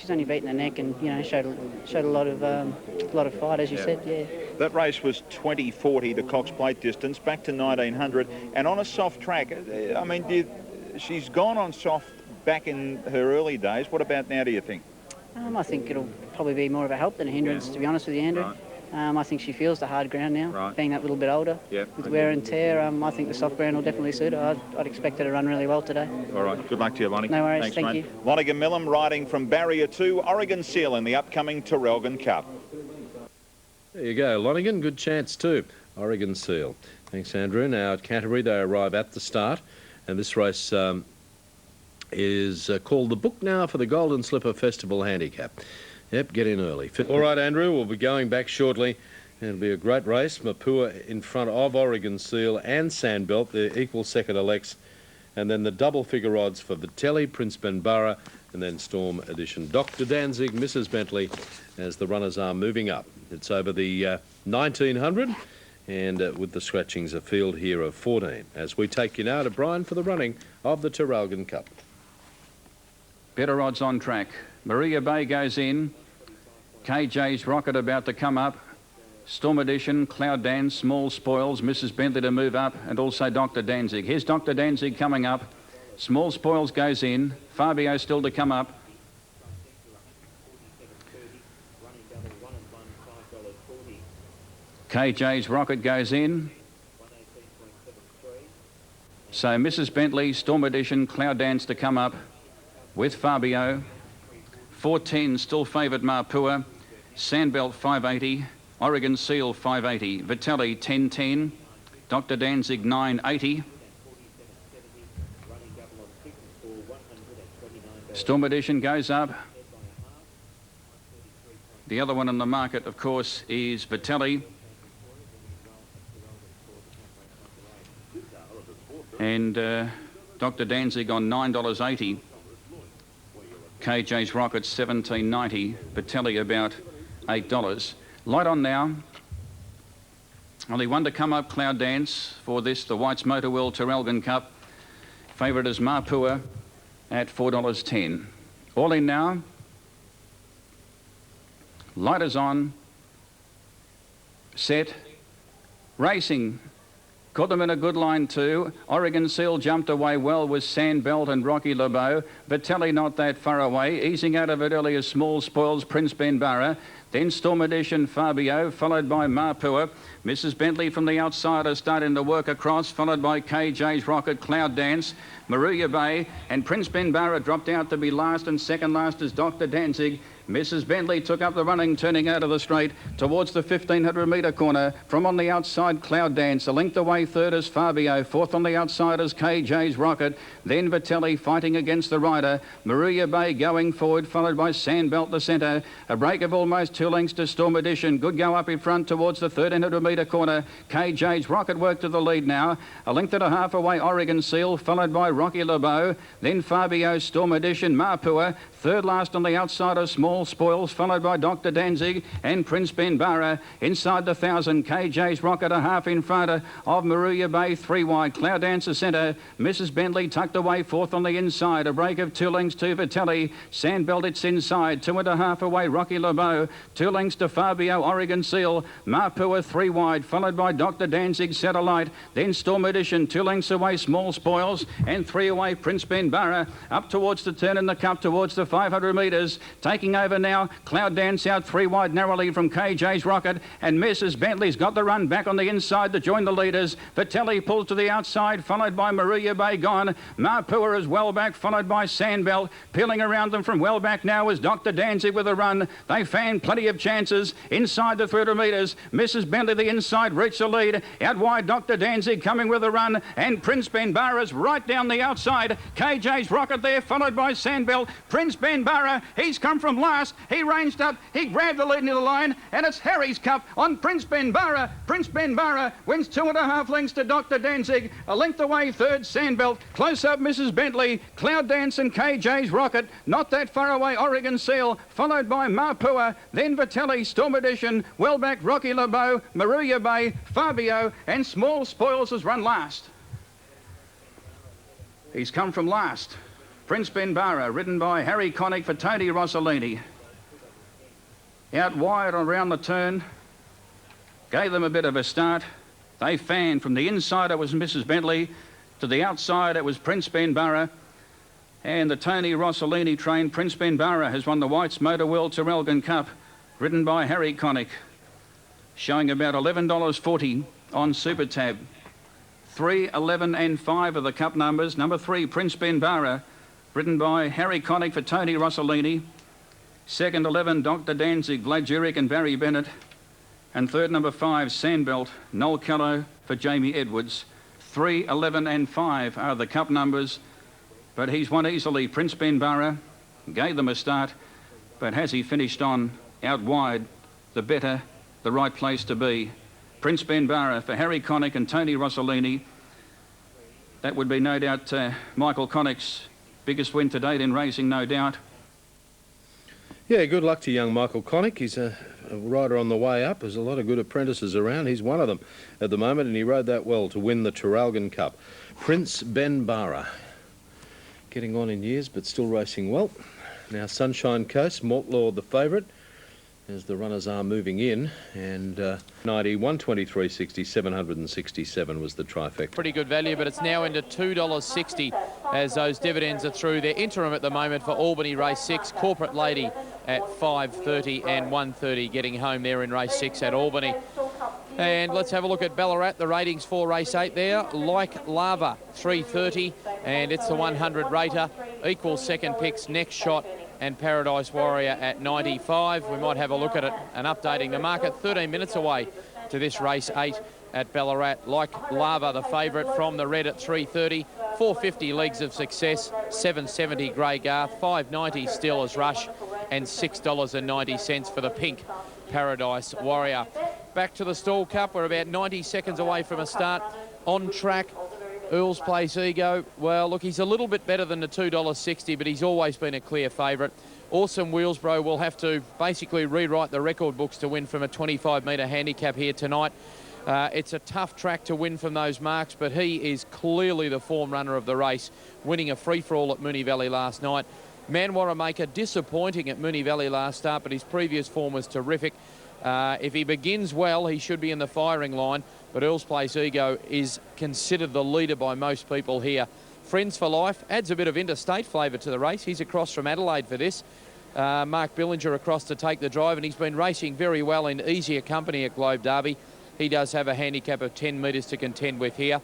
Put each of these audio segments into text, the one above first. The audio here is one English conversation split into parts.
she's only beaten the neck and, you know, showed a lot of fight, as you said, yeah. That race was 20.40, the Cox Plate distance, back to 1900, and on a soft track. I mean, she's gone on soft back in her early days. What about now, do you think? I think it'll probably be more of a help than a hindrance, to be honest with you, Andrew. Right. I think she feels the hard ground now, being that little bit older. With wear and tear, I think the soft ground will definitely suit her. I'd expect her to run really well today. All right, good luck to you, Lonnie. No worries, Thanks, thank mate. you. Lonergan Millam riding from Barrier 2, Oregon Seal in the upcoming Traralgon Cup. There you go, Lonergan, good chance too. Oregon Seal. Thanks, Andrew. Now at Canterbury, they arrive at the start, and this race is called the Book Now for the Golden Slipper Festival Handicap. Yep, get in early. All right, Andrew, we'll be going back shortly. It'll be a great race. Mapua in front of Oregon Seal and Sandbelt. They're equal second elects. And then the double figure odds for Vitelli, Prince Benbarra, and then Storm Edition. Dr. Danzig, Mrs. Bentley, as the runners are moving up. It's over the 1900, and with the scratchings, a field here of 14. As we take you now to Brian for the running of the Traralgon Cup. Better odds on track. Maria Bay goes in. KJ's Rocket about to come up. Storm Edition, Cloud Dance, Small Spoils, Mrs. Bentley to move up, and also Dr. Danzig. Here's Dr. Danzig coming up. Small Spoils goes in. Fabio still to come up. KJ's Rocket goes in. So Mrs. Bentley, Storm Edition, Cloud Dance to come up with Fabio. 14 still favoured Mapua. Sandbelt 580. Oregon Seal 580. Vitelli 1010. Dr. Danzig 980. Storm Edition goes up. The other one in the market, of course, is Vitelli. And Dr. Danzig on $9.80. KJ's Rocket $17.90. Vitelli about $8. Light on now. Only one to come up, Cloud Dance, for this, the White's Motor World Traralgon Cup. Favourite is Mapua at $4.10. All in now. Light is on. Set. Racing. Caught them in a good line too. Oregon Seal jumped away well with Sandbelt and Rocky LeBeau. Vitelli not that far away. Easing out of it early as Small Spoils, Prince Benbarra. Then Storm Edition, Fabio, followed by Mapua. Mrs. Bentley from the outside is starting to work across, followed by KJ's Rocket, Cloud Dance, Maruya Bay, and Prince Benbarra dropped out to be last, and second last is Dr. Danzig. Mrs. Bentley took up the running, turning out of the straight towards the 1,500-metre corner. From on the outside, Cloud Dance. A length away, third is Fabio. Fourth on the outside is KJ's Rocket. Then Vitelli fighting against the rider. Maruya Bay going forward, followed by Sandbelt the centre. A break of almost 2 lengths to Storm Edition. Good go up in front towards the 1,300-metre corner. KJ's Rocket work to the lead now. A length and a half away, Oregon Seal, followed by Rocky LeBeau. Then Fabio, Storm Edition, Mapua. Third last on the outside of Small Spoils, followed by Dr. Danzig and Prince Benbarra. Inside the 1,000, KJ's Rocket a half in front of Maruya Bay, 3 wide. Cloud Dancer centre. Mrs. Bentley tucked away, fourth on the inside. A break of 2 lengths to Vitelli. Sandbelt it's inside, 2.5 away, Rocky LeBeau. 2 lengths to Fabio, Oregon Seal. Mapua 3 wide, followed by Dr. Danzig, Satellite. Then Storm Edition, 2 lengths away, Small Spoils. And 3 away, Prince Benbarra. Up towards the turn in the cup, towards the 500 metres. Taking over now, Cloud Dance out 3 wide narrowly from KJ's Rocket, and Mrs. Bentley's got the run back on the inside to join the leaders. Vitelli pulls to the outside, followed by Maruya Bay gone. Mapua is well back, followed by Sandbelt. Peeling around them from well back now is Dr. Danzig with a run. They fan plenty of chances inside the 300 metres. Mrs. Bentley the inside reached the lead. Out wide, Dr. Danzig coming with a run, and Prince Benbarra's right down the outside. KJ's Rocket there, followed by Sandbelt. Prince Benbarra, he's come from last. He ranged up, he grabbed the lead near the line, and it's Harry's Cup on Prince Benbarra. Prince Benbarra wins 2.5 lengths to Dr. Danzig. A length away, third, Sandbelt. Close up, Mrs. Bentley. Cloud Dance and KJ's Rocket. Not that far away, Oregon Seal, followed by Mapua. Then Vitelli, Storm Edition, well back, Rocky LeBeau, Maruya Bay, Fabio, and Small Spoils has run last. He's come from last. Prince Benbara, ridden by Harry Connick for Tony Rossellini. Out wide around the turn, gave them a bit of a start. They fanned. From the inside it was Mrs. Bentley, to the outside it was Prince Benbara. And the Tony Rossellini train, Prince Benbara, has won the White's Motor World Traralgon Cup, ridden by Harry Connick, showing about $11.40 on Super Tab. 3, 11 and 5 are the cup numbers. Number 3, Prince Benbara, ridden by Harry Connick for Tony Rossellini. Second, 11, Dr. Danzig, Vlad Jurek and Barry Bennett. And third, number 5, Sandbelt, Noel Callow for Jamie Edwards. 3, 11 and 5 are the cup numbers. But he's won easily. Prince Benbara gave them a start. But has he finished on out wide, the better, the right place to be. Prince Benbara for Harry Connick and Tony Rossellini. That would be no doubt Michael Connick's biggest win to date in racing, no doubt. Yeah, good luck to young Michael Connick. He's a rider on the way up. There's a lot of good apprentices around. He's one of them at the moment, and he rode that well to win the Traralgon Cup. Prince Benbara, getting on in years, but still racing well. Now, Sunshine Coast, Mortlord the favourite, as the runners are moving in, and 90, 123.60, 767 was the trifecta. Pretty good value, but it's now into $2.60 as those dividends are through. They're interim at the moment for Albany Race 6, Corporate Lady at 5.30 and 1.30 getting home there in Race 6 at Albany. And let's have a look at Ballarat. The ratings for Race 8 there. Like Lava, 3.30, and it's the 100 rater. Equal second picks, Next Shot and Paradise Warrior at 95. We might have a look at it and updating the market. 13 minutes away to this Race 8 at Ballarat. Like Lava, the favourite from the red at 3.30. 4.50 Legs of Success, 7.70 Grey Garth, 5.90 Steelers Rush, and $6.90 for the pink Paradise Warrior. Back to the Stawell Cup. We're about 90 seconds away from a start. On track, Earl's Place Ego. Well, look, he's a little bit better than the $2.60, but he's always been a clear favourite. Awesome Wheelsbro will have to basically rewrite the record books to win from a 25-metre handicap here tonight. It's a tough track to win from those marks, but he is clearly the form runner of the race, winning a free-for-all at Moonee Valley last night. Manwarra Maker disappointing at Moonee Valley last start, but his previous form was terrific. If he begins well, he should be in the firing line, but Earl's Place Ego is considered the leader by most people here. Friends for Life adds a bit of interstate flavour to the race. He's across from Adelaide for this. Mark Billinger across to take the drive, and he's been racing very well in easier company at Globe Derby. He does have a handicap of 10 metres to contend with here.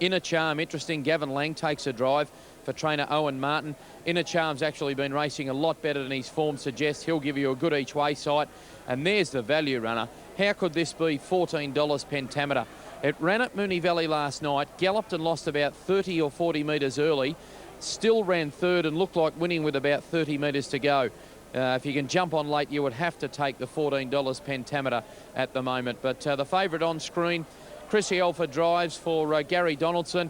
Inner Charm, interesting. Gavin Lang takes a drive for trainer Owen Martin. Inner Charm's actually been racing a lot better than his form suggests. He'll give you a good each-way sight. And there's the value runner. How could this be? $14 Pentameter. It ran at Moonee Valley last night, galloped and lost about 30 or 40 metres early, still ran third and looked like winning with about 30 metres to go. If you can jump on late, you would have to take the $14 Pentameter at the moment. But the favourite on screen, Chrissy Alford drives for Gary Donaldson.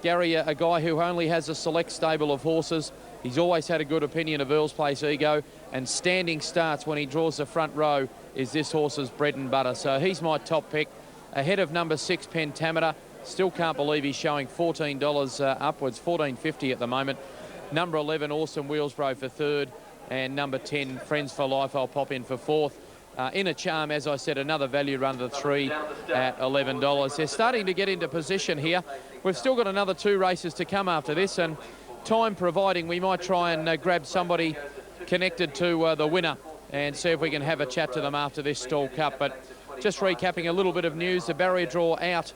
Gary, a guy who only has a select stable of horses. He's always had a good opinion of Earl's Place Ego, and standing starts when he draws the front row is this horse's bread and butter. So he's my top pick, ahead of number 6 Pentameter. Still can't believe he's showing $14 upwards, $14.50 at the moment. Number 11, Awesome Wheelsbro for third, and number 10, Friends for Life, I'll pop in for fourth. Inner Charm, as I said, another value run to the 3 at $11. They're starting to get into position here. We've still got another 2 races to come after this, and time providing, we might try and grab somebody connected to the winner and see if we can have a chat to them after this Stawell Cup. But just recapping a little bit of news, the barrier draw out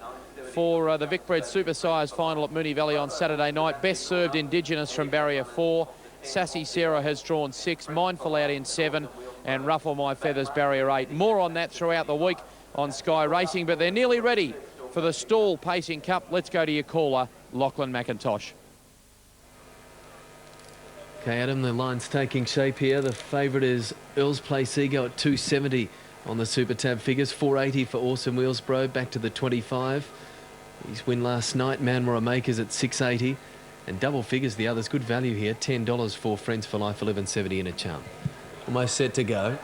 for the Vicbred Super Sires final at Moonee Valley on Saturday night. Best Served Indigenous from barrier 4. Sassy Sarah has drawn 6, Mindful out in 7, and Ruffle My Feathers barrier 8. More on that throughout the week on Sky Racing, but they're nearly ready for the Stawell Pacing Cup. Let's go to your caller, Lachlan McIntosh. Okay, Adam, the line's taking shape here. The favourite is Earl's Place Ego at 270 on the Super Tab figures. 480 for Awesome Wheelsbro, back to the 25. His win last night, Manwarra Makers at 680. And double figures, the others. Good value here. $10 for Friends for Life, 11.70 in a charm. Almost set to go.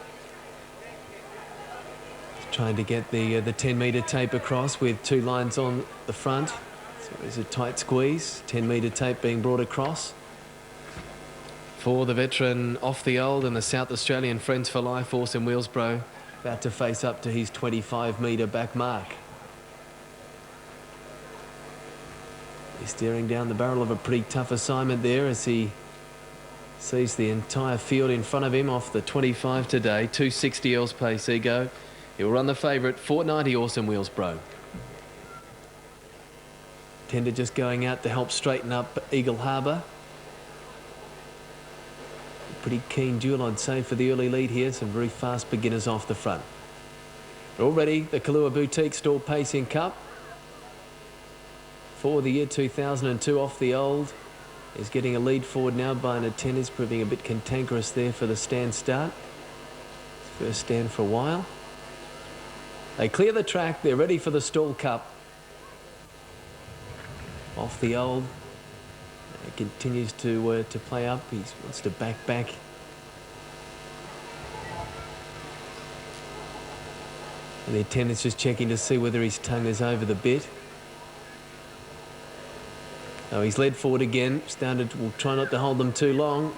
Trying to get the 10-metre tape across with 2 lines on the front. So there's a tight squeeze. 10-metre tape being brought across. for the veteran Off the Old and the South Australian Friends for Life, Awesome Wheelsbro, about to face up to his 25-metre back mark. He's staring down the barrel of a pretty tough assignment there as he sees the entire field in front of him off the 25 today. 260 Earls Place Ego. He'll run the favourite, 490 Awesome Wheelsbro. Tender just going out to help straighten up Eagle Harbour. Pretty keen duel, I'd say, for the early lead here. Some very fast beginners off the front. Already the Kahlua Boutique Stall Pacing Cup for the year 2002 Off the Old is getting a lead forward now by an attendance, proving a bit cantankerous there for the stand start. First stand for a while. They clear the track. They're ready for the Stall Cup. Off the Old continues to play up. He wants to back. And the attendant's just checking to see whether his tongue is over the bit. Oh, he's led forward again. Standard will try not to hold them too long.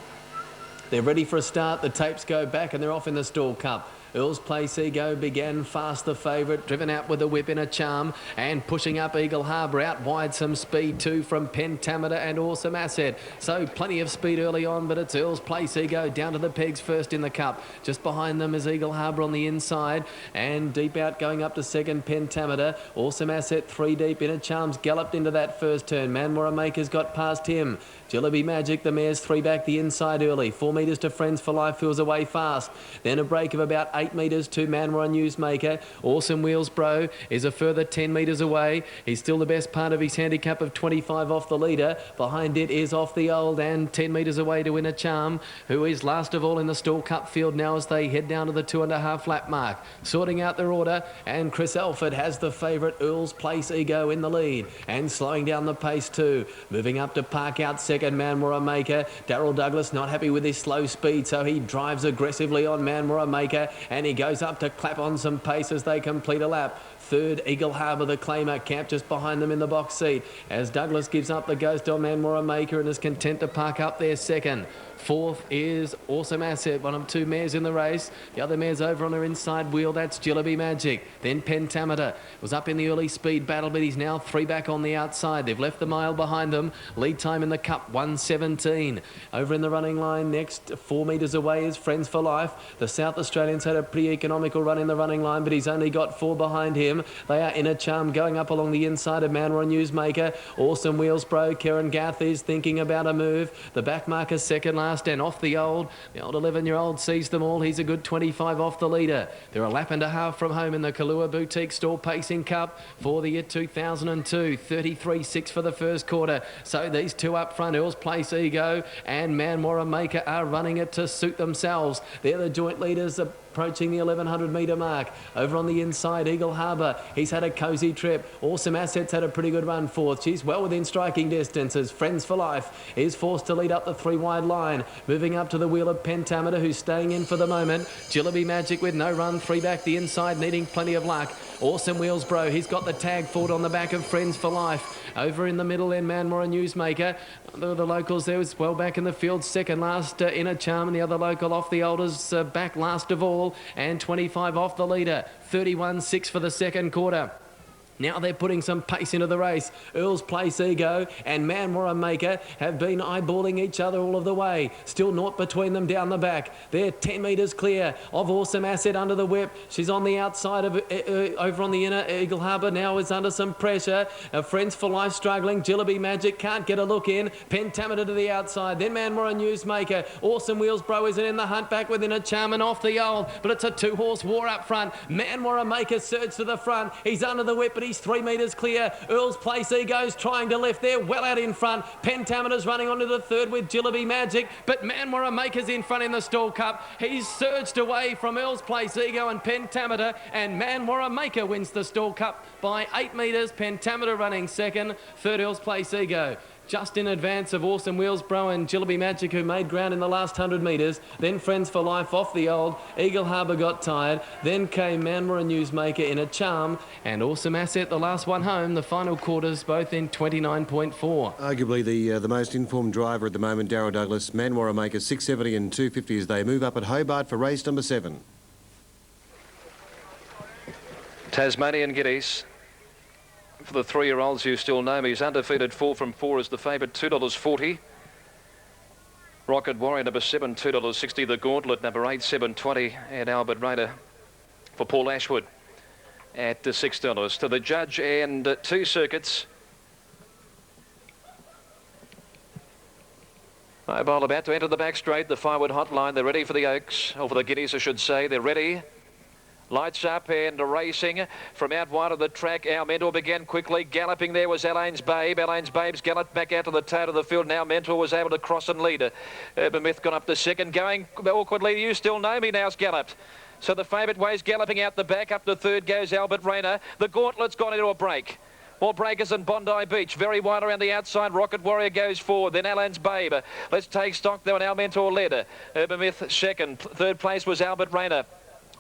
They're ready for a start. The tapes go back and they're off in the Stall Cup. Earls Place Ego began fast, the favourite, driven out with a whip in a charm and pushing up Eagle Harbour. Out wide, some speed too from Pentameter and Awesome Asset. So plenty of speed early on, but it's Earls Place Ego down to the pegs first in the cup. Just behind them is Eagle Harbour on the inside, and deep out going up to second, Pentameter. Awesome Asset 3 deep. Inner Charms galloped into that first turn. Manmora Maker's got past him. Jillaby Magic, the mare's 3 back the inside early. 4 metres to Friends for Life, who's away fast. Then a break of about 8 metres to Manmora Newsmaker. Awesome Wheelsbro is a further 10 metres away. He's still the best part of his handicap of 25 off the leader. Behind it is Off the Old and 10 metres away to Inner Charm, who is last of all in the Stall Cup field now as they head down to the 2.5 lap mark. Sorting out their order, and Chris Alford has the favourite Earls Place Ego in the lead and slowing down the pace too. Moving up to park out second, Manmora Maker. Darryl Douglas not happy with his slow speed, so he drives aggressively on Manmora Maker, and he goes up to clap on some pace as they complete a lap. Third, Eagle Harbour, the claimer, camped just behind them in the box seat as Douglas gives up the ghost on Manmora Maker and is content to park up there second. Fourth is Awesome Asset, one of 2 mares in the race. The other mare's over on her inside wheel, that's Jillaby Magic. Then Pentameter was up in the early speed battle, but he's now 3 back on the outside. They've left the mile behind them. Lead time in the cup, 1:17. Over in the running line next, 4 metres away is Friends for Life. The South Australians had a pretty economical run in the running line, but he's only got 4 behind him. They are Inner Charm going up along the inside of Manmora Newsmaker. Awesome Wheelsbro, Karen Gath is thinking about a move. The back marker second last, and Off the Old. The old 11-year-old sees them all. He's a good 25 off the leader. They're a lap and a half from home in the Kahlua Boutique Stall Pacing Cup for the year 2002. 33.6 for the first quarter. So these 2 up front, Earls Place Ego and Manmora Maker, are running it to suit themselves. They're the joint leaders approaching the 1100 metre mark. Over on the inside, Eagle Harbour. He's had a cosy trip. Awesome Assets had a pretty good run fourth. She's well within striking distance as Friends for Life is forced to lead up the 3 wide line. Moving up to the wheel of Pentameter, who's staying in for the moment. Jillaby Magic with no run, 3 back the inside, needing plenty of luck. Awesome Wheelsbro, he's got the tag forward on the back of Friends for Life. Over in the middle then, Manmora Newsmaker. The locals there was well back in the field. Second last, Inner Charm, and the other local Off the Olders back last of all. And 25 off the leader. 31.6 for the second quarter. Now they're putting some pace into the race. Earls Place Ego and Manmora Maker have been eyeballing each other all of the way. Still naught between them down the back. They're 10 metres clear of Awesome Asset under the whip. She's on the outside of over on the inner. Eagle Harbour now is under some pressure. Friends for Life struggling. Jillaby Magic can't get a look in. Pentameter to the outside. Then Manmora Newsmaker. Awesome Wheelsbro isn't in the hunt, back within a charm and Off the Old. But it's a 2-horse war up front. Manmora Maker surged to the front. He's under the whip, but he's 3 metres clear. Earls Place Ego's trying to lift there, well out in front. Pentameter's running onto the third with Jillaby Magic, but Manmora Maker's in front in the Stall Cup. He's surged away from Earls Place Ego and Pentameter, and Manmora Maker wins the Stall Cup by 8 metres. Pentameter running second, third Earls Place Ego. just in advance of Awesome Wheelsbro and Jillaby Magic, who made ground in the last 100 metres. Then Friends for Life off the old. Eagle Harbour got tired. Then came Manmore Newsmaker in a charm. And Awesome Asset, the last one home. The final quarters both in 29.4. Arguably the most informed driver at the moment, Darryl Douglas. Manmore Maker 670 and 250 as they move up at Hobart for race number 7. Tasmanian Guineas. For the 3-year-olds who still know me, he's undefeated 4 from 4 as the favourite, $2.40. Rocket Warrior number 7, $2.60. The Gauntlet number 8, $7.20. And Albert Raider for Paul Ashwood at $6. To the judge and 2 circuits. Mobile about to enter the back straight, the Firewood Hotline. They're ready for the Oaks, or for the Guineas I should say. They're ready. Lights up and racing from out wide of the track. Our Mentor began quickly. Galloping there was Elaine's Babe. Elaine's Babe's galloped back out to the toe of the field. Now Mentor was able to cross and lead. Urban Myth got up to second. Going awkwardly. You Still Know Me now's galloped. So the favourite Way's galloping out the back. Up to third goes Albert Rayner. The Gauntlet's gone into a break. More breakers than Bondi Beach. Very wide around the outside. Rocket Warrior goes forward. Then Elaine's Babe. Let's take stock though. And our Mentor led. Urban Myth second. Third place was Albert Rayner.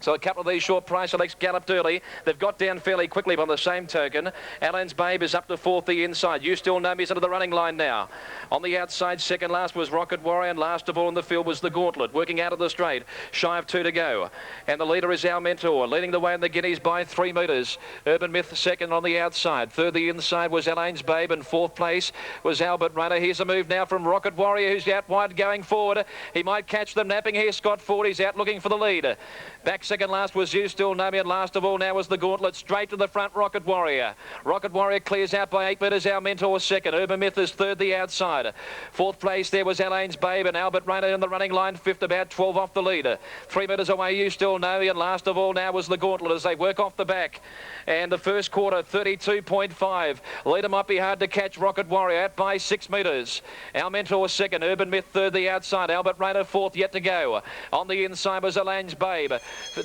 So a couple of these short price selects galloped early. They've got down fairly quickly by the same token. Elaine's Babe is up to fourth the inside. You Still Know Me's into the running line now. On the outside, second last was Rocket Warrior, and last of all in the field was the Gauntlet, working out of the straight. Shy of 2 to go. And the leader is Our Mentor, leading the way in the Guineas by 3 metres. Urban Myth second on the outside. Third the inside was Elaine's Babe, and fourth place was Albert Runner. Here's a move now from Rocket Warrior, who's out wide going forward. He might catch them napping here. Scott Ford is out looking for the lead. Back second last was You Still Know Me, and last of all now was the Gauntlet. Straight to the front, Rocket Warrior. Rocket Warrior clears out by 8 metres. Our Mentor second. Urban Myth is third the outside. Fourth place there was Elaine's Babe, and Albert Rayner in the running line, fifth, about 12 off the leader. 3 metres away, You Still Know Me, and last of all now was the Gauntlet as they work off the back. And the first quarter, 32.5. Leader might be hard to catch. Rocket Warrior out by 6 metres. Our Mentor second. Urban Myth third the outside. Albert Rayner fourth, yet to go. On the inside was Elaine's Babe.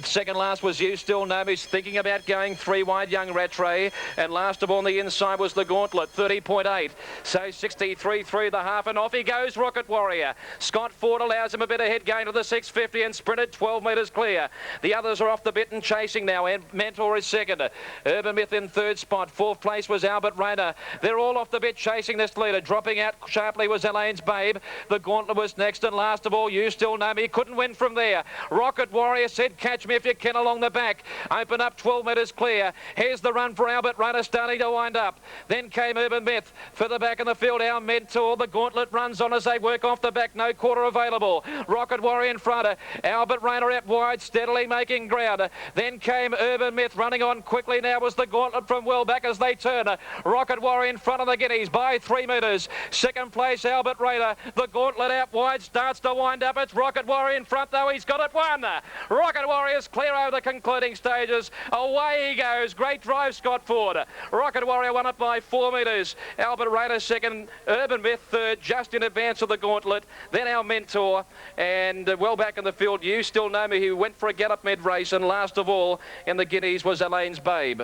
Second last was You Still Know Me. Thinking about going 3 wide, Young Rattray. And last of all on the inside was the Gauntlet, 30.8. So 63 through the half, and off he goes, Rocket Warrior. Scott Ford allows him a bit ahead going to the 650 and sprinted 12 metres clear. The others are off the bit and chasing now, and Mentor is second. Urban Myth in third spot. Fourth place was Albert Rayner. They're all off the bit chasing this leader. Dropping out sharply was Elaine's Babe. The Gauntlet was next, and last of all, You Still Know Me. Couldn't win from there. Rocket Warrior said, catch me if you can along the back. Open up 12 metres clear. Here's the run for Albert Rayner starting to wind up. Then came Urban Myth. Further back in the field, Our Mentor. The Gauntlet runs on as they work off the back. No quarter available. Rocket Warrior in front. Albert Rayner out wide, steadily making ground. Then came Urban Myth running on quickly. Now was the Gauntlet from well back as they turn. Rocket Warrior in front of the Guineas by 3 metres. Second place, Albert Rayner. The Gauntlet out wide, starts to wind up. It's Rocket Warrior in front though. He's got it won. Rocket Warrior's clear over the concluding stages. Away he goes. Great drive, Scott Ford. Rocket Warrior won it by 4 metres. Albert Rayner second. Urban Myth third, just in advance of the Gauntlet. Then Our Mentor, and well back in the field, You Still Know Me, who went for a gallop mid-race, and last of all in the Guineas was Elaine's Babe.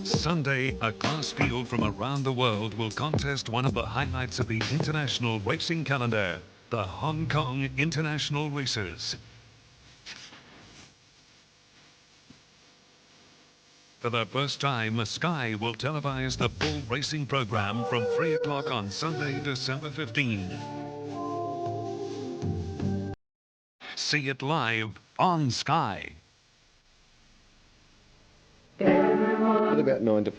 Sunday, a class field from around the world will contest one of the highlights of the international racing calendar, the Hong Kong International Races. For the first time, Sky will televise the full racing program from 3 o'clock on Sunday, December 15. See it live on Sky. At about 9 to 4.